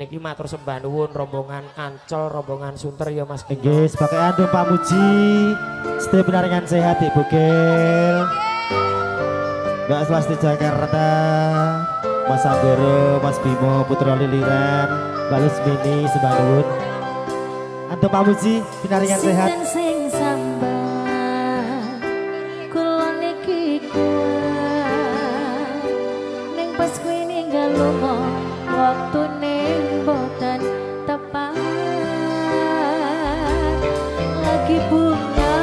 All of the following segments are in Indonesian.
Niki matur sembah nuwun rombongan Ancol, rombongan Sunter ya Mas Gino. Nggih, sebagai antum Pak Muji, sedaya pinaringan sehat Ibu Gel. Mbak Swasti Jakarta, Mas Ambero, Mas Bimo, Putra Liliran, Mbak Lusmini, sembah nuwun. Antum Pak Muji, pinaringan sehat. Sing sambat kula niki kuat ning pas kuwi ninggal lunga waktune boten tepat lagi bunga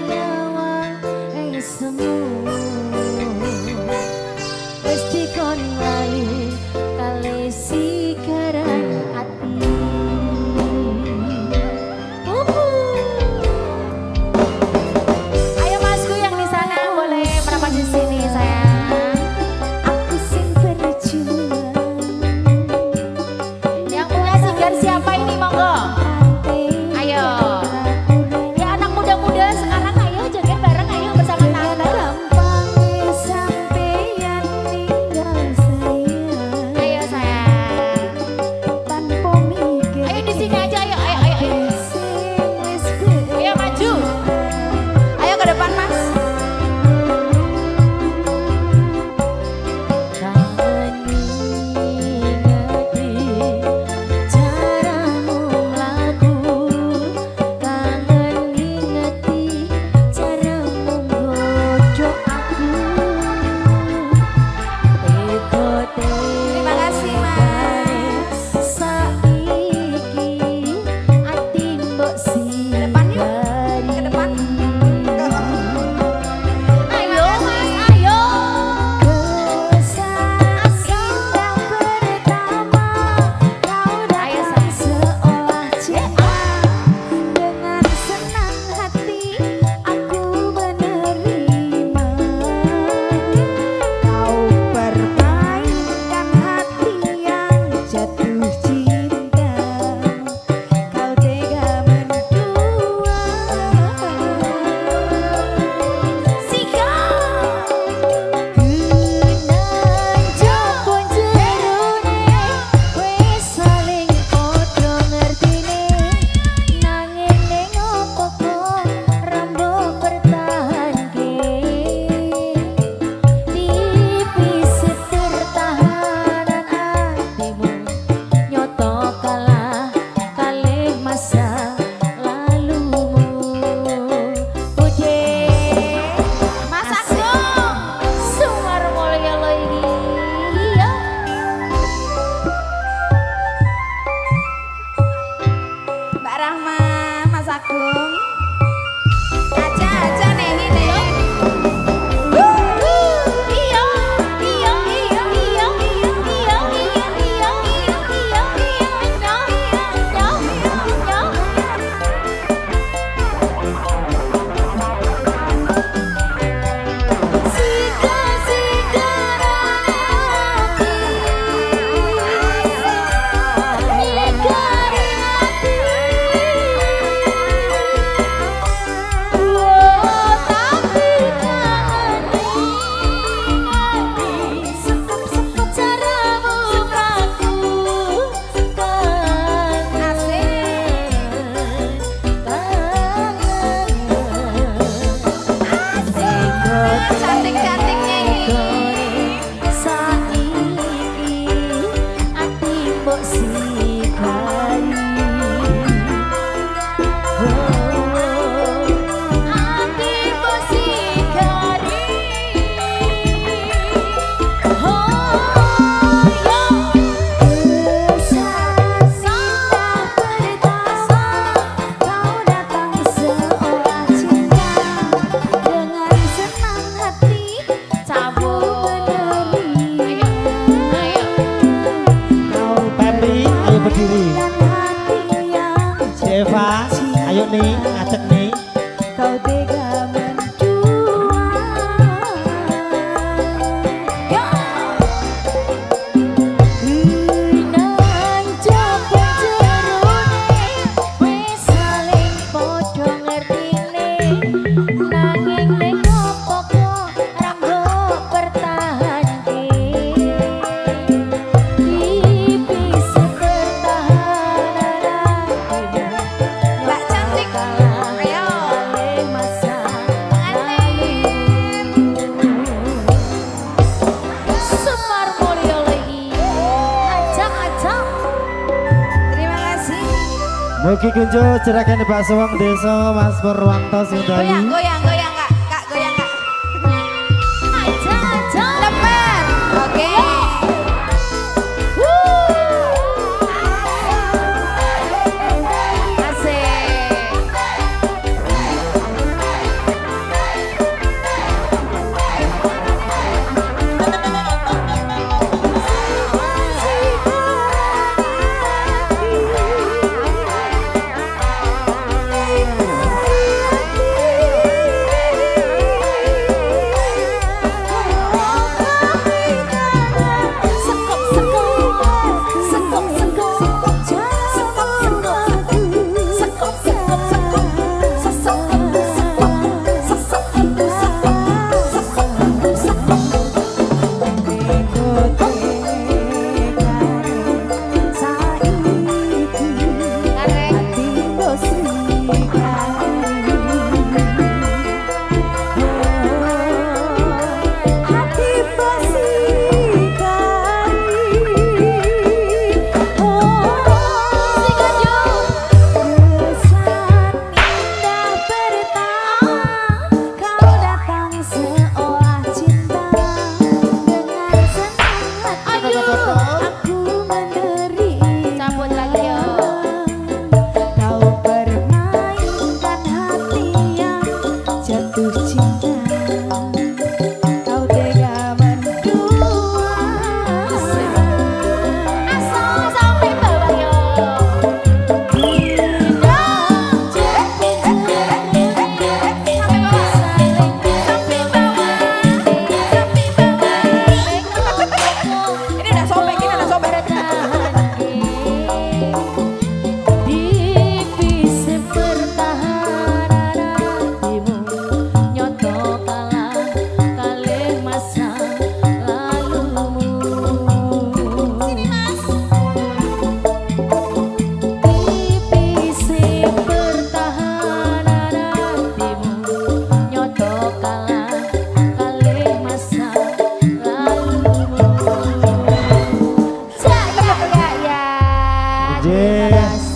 nyawang semu wis dikon lali kali sigaran ati. Ayo Masku yang di sana boleh merapat di sini sayang. Aku sing berjuang. Yang punya sigar siapa ini monggo? Ayo. Ya anak muda-muda sekarang ayo joget bareng ayo bersama tante. Gampang sampeyan tinggal Mugi kunjuk jerakan di bakso wong desa Mas Purwanto Sundari. Goyang, goyang, goyang kak, kak goyang kak. Aja, aja. Leper, oke.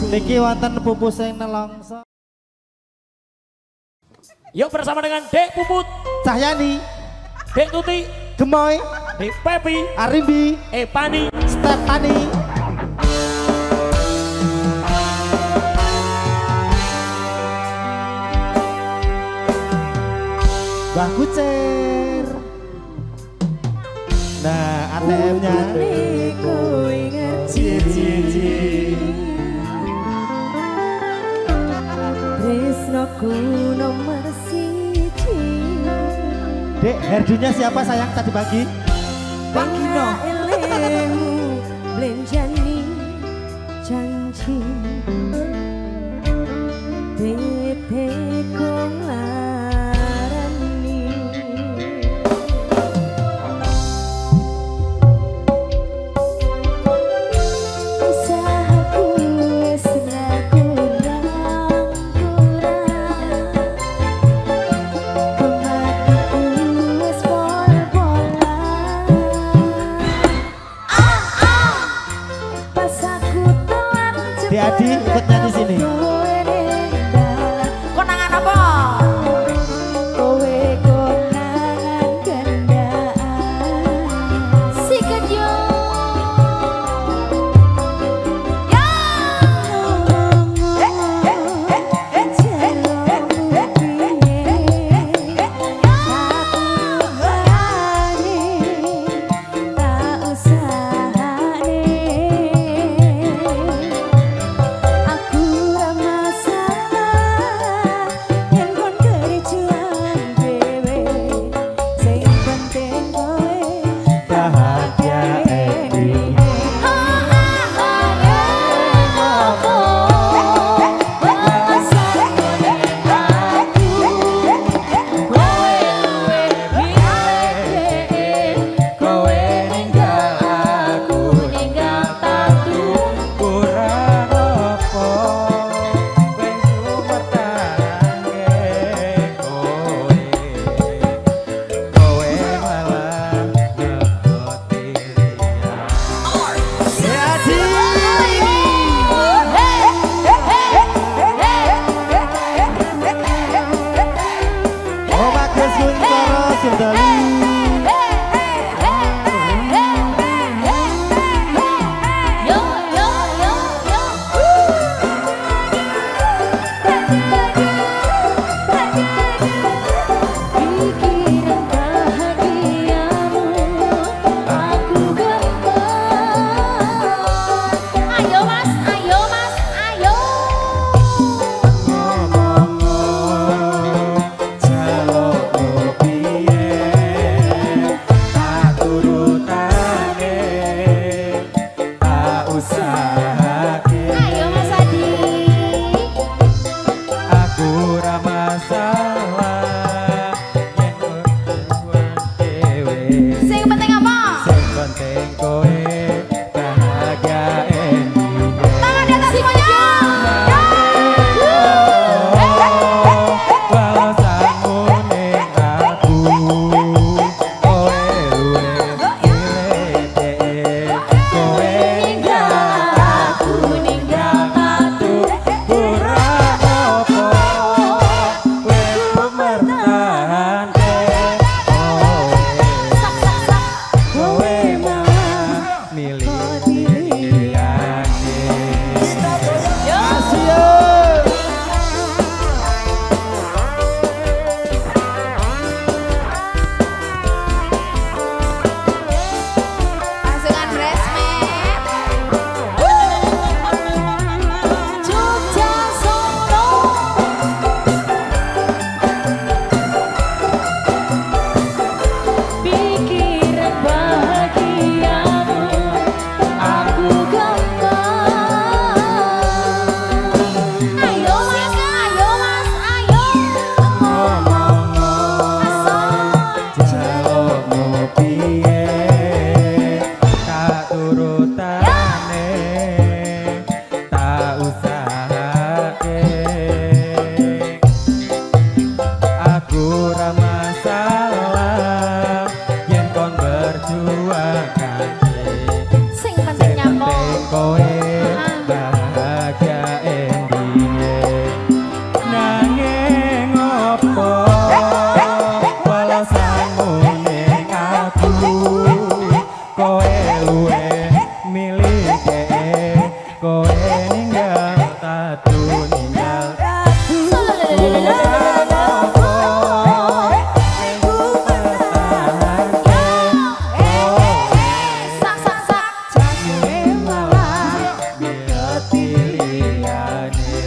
Niki wonten pupus sing nelongso. Yuk bersama dengan Dek Puput, Cahyani, Dek Tuti, Gemoy, Dek Pepi, Arimbi, Pani, Stefani. Mbah Kucer. Nah, ATM-nya. Tresnoku nomor siji. Dek, herdinya siapa sayang tadi pagi? Pagi no. Blenjani janji. Bete kong larani. Usahaku sudah kurang. Kematiku wes pol-polan. penting kowe bahagia endingnya. Tangan di atas semuanya. Walau sangmu ning aku kowe luwe milih kowe ninggal aku ninggal aku kurang opo kowe bertahan kowe mah milih pilihannya. Pasukan Resmet. Jogja Solo. Pikiran bahagiamu aku genggam. Ayo mas, ayo mas, ayo. Jalukmu piye tak turutane tak usahake aku ra masalah yen kon berjuang kanthi Sing penting nyampo. kowe bahagia endingnya. Nanging opo walau sangmu ning aku kowe luwe milih kowe ninggal tatu ninggal kurang opo aku bertahan Sak sak sak. kowe malah milih pilihannya.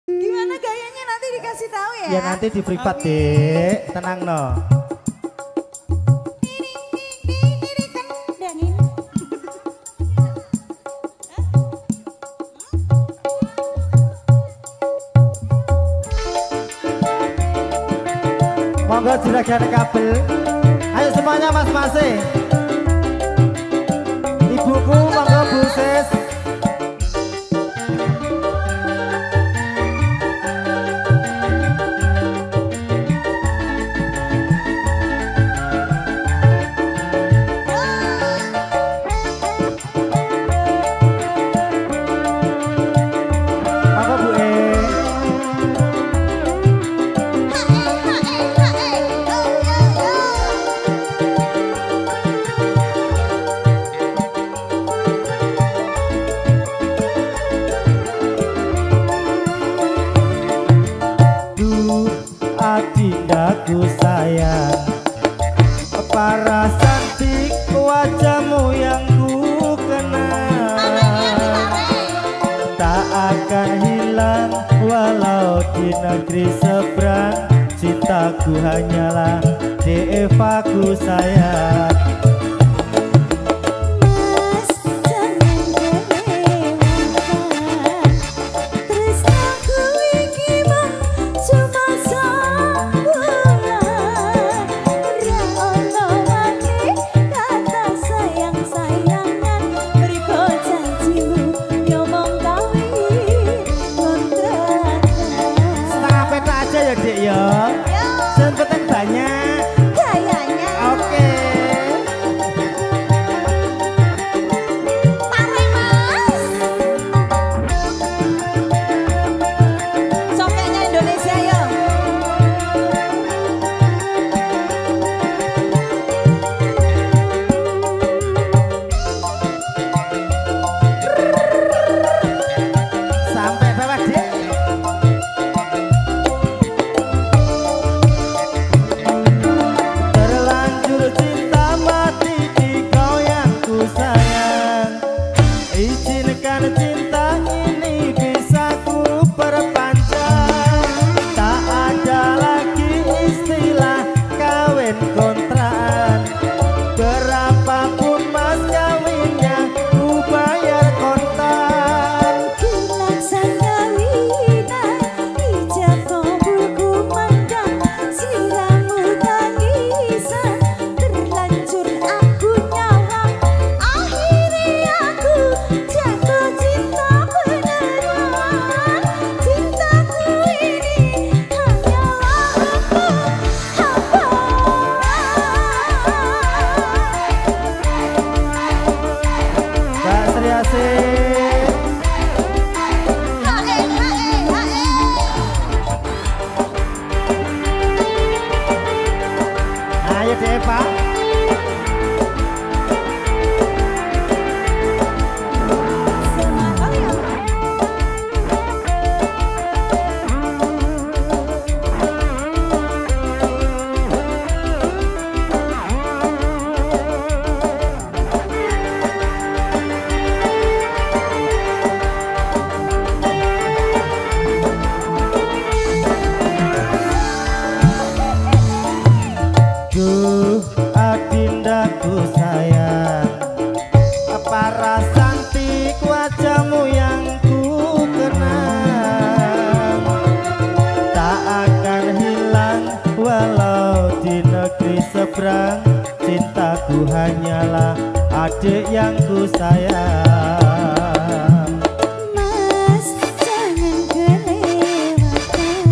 Gimana gayanya nanti dikasih tahu ya? Ya nanti di privat dek, tenang no. Dan ini. Monggo juragan kabel. Ayo semuanya mas-mase. Ibuku monggo Bu Sis. Monggo Bu E. Adindaku sayang, para cantik wajahmu yang ku kenal tak akan hilang walau di negeri seberang. Cintaku hanyalah Devaku sayang. Mas, jangan kelewatan. Tresnaku iki mah cuma sambulan. Ra ono maneh kata sayang-sayangan. Mriko janjimu ngomong kawin kontrakan. Setengah peta aja ya dek ya. Yo, Yang penting banyak. kayaknya. Oke. Cintaku hanyalah adik yang ku sayang. Mas jangan kelewatan,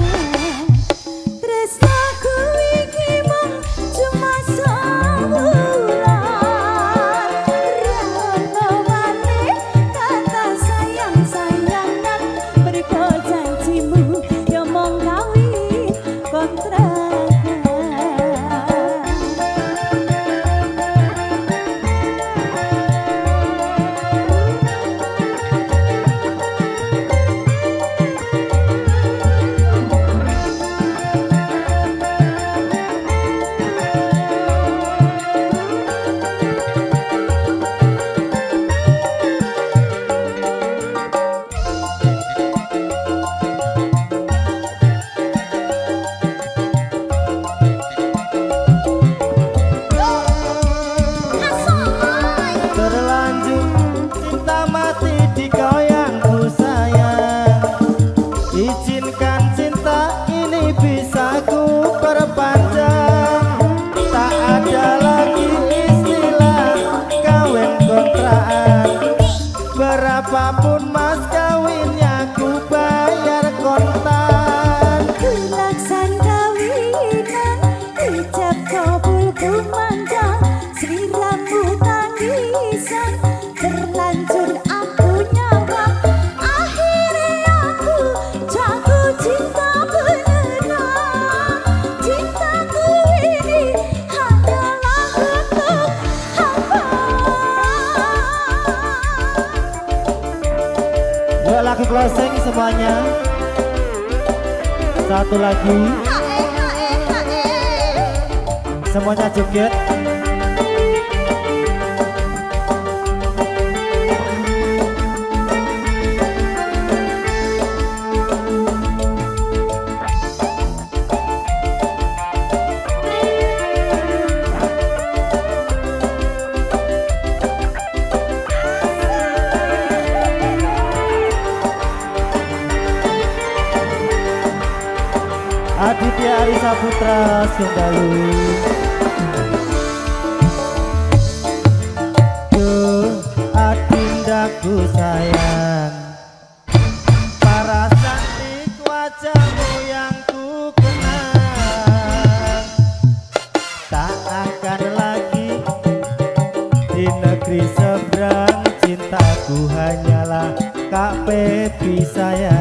tresnaku iki mung cuma sawulan. Rono maneh kata sayang-sayangan, mergo janjimu yo mung kawin kontrakan. Terlanjur cinta mati di kau yang ku sayang. Izinkan cinta ini bisa ku perpanjang. Tak ada lagi istilah kawin kontrakan. Berapapun mas kawinnya ku bayar kontan. Laksan kawinan ijab kabul kumandang, siramu tangisan terlanjur aku nyawa. Akhirnya aku jatuh cinta beneran. Cintaku ini hanyalah untuk hamba. Yuk lagu closing semuanya. Satu lagi. Semuanya joget. Aditya Arisa Putra Sundalui. Tuh adindaku sayang, para cantik wajahmu yang ku kenang. Tak akan lagi di negeri seberang, cintaku hanyalah Kak Pepi sayang.